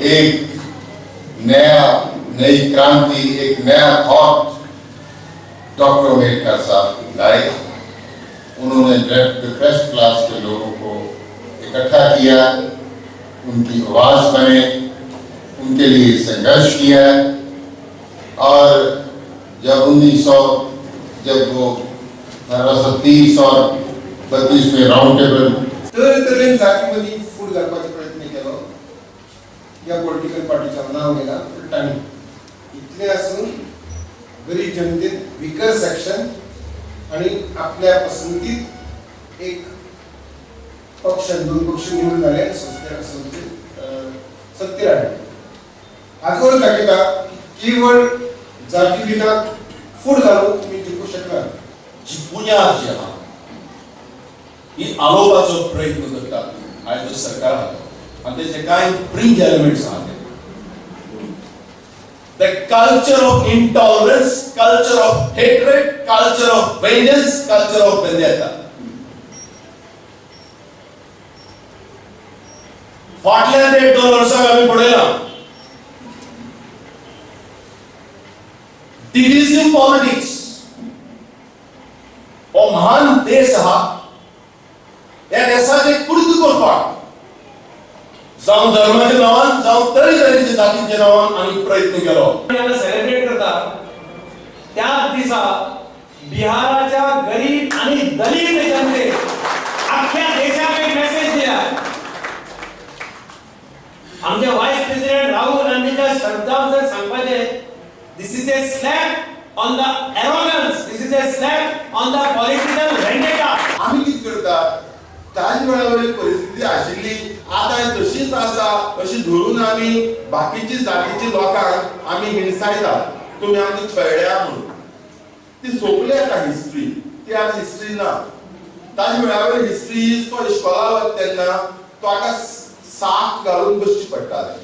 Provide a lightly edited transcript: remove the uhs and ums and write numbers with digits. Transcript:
एक नई क्रांति, एक नया थॉट डॉक्टर अम्बेडकर साहब लाए। उन्होंने डिप्रेस्ड क्लास के लोगों को इकट्ठा किया, उनकी आवाज बने, उनके लिए संघर्ष किया। और जब 1930 और 32 में राउंड टेबल तरेतरेन जातीमध्ये फूट घालपाचो प्रयत्न केलो। या पॉलिटिकल पार्टीचं नाव गेला उलटाणी। इतले असून गरीब जनतेत विकर सेक्शन आणि आपल्या पसंतीत एक पक्ष, दोन पक्ष निवडून झाले, सत्तेवर आले। आजवर दाखवता केवळ जाती विनात फूट घालून तुम्ही जिंकू शकणार। जिंकुया जी आहा ही आलोवपाचो प्रयत्न करतात आयज जो सरकार आहा आणि तेचे कांय फ्रिंज एलिमेंट्स आहा। The culture of intolerance, culture of hatred, culture of vengeance, culture of vendetta. फाटल्या 1.5-2 वर्सांक आमी पळयला divisive politics हो महान देश आहा। या देशाचे कुर्त करपाक जावं धर्माच्या नावान जावं तरेतरेच्या जातीच्या नावान आमी प्रयत्न केलो। याला सेलिब्रेट करता त्या दिसा बिहाराच्या गरीब आणि दलित जनते अख्ख्या देशाक एक मेसेज दिला। आमचे व्हाईस प्रेसिडेंट राहुल गांधीच्या शब्दांत जर सांगपाचे, this is a slap on the arrogance, this is a slap on the political vendetta. आम्ही किती करता ताज वेळावरील परिस्थिती आशिल्ली आता तशीच आसा अशी धरून आम्ही बाकीची जातीची लोकांक आम्ही हिणसायतात, तुम्ही आमकां छळड्या म्हणून। ती सोंपली आता हिस्ट्री, ती आता हिस्ट्री ना। ताज वेळावरील हिस्ट्री तो इश्कोला वता तेन्ना तो आतां साक घालून बसची पडटाले।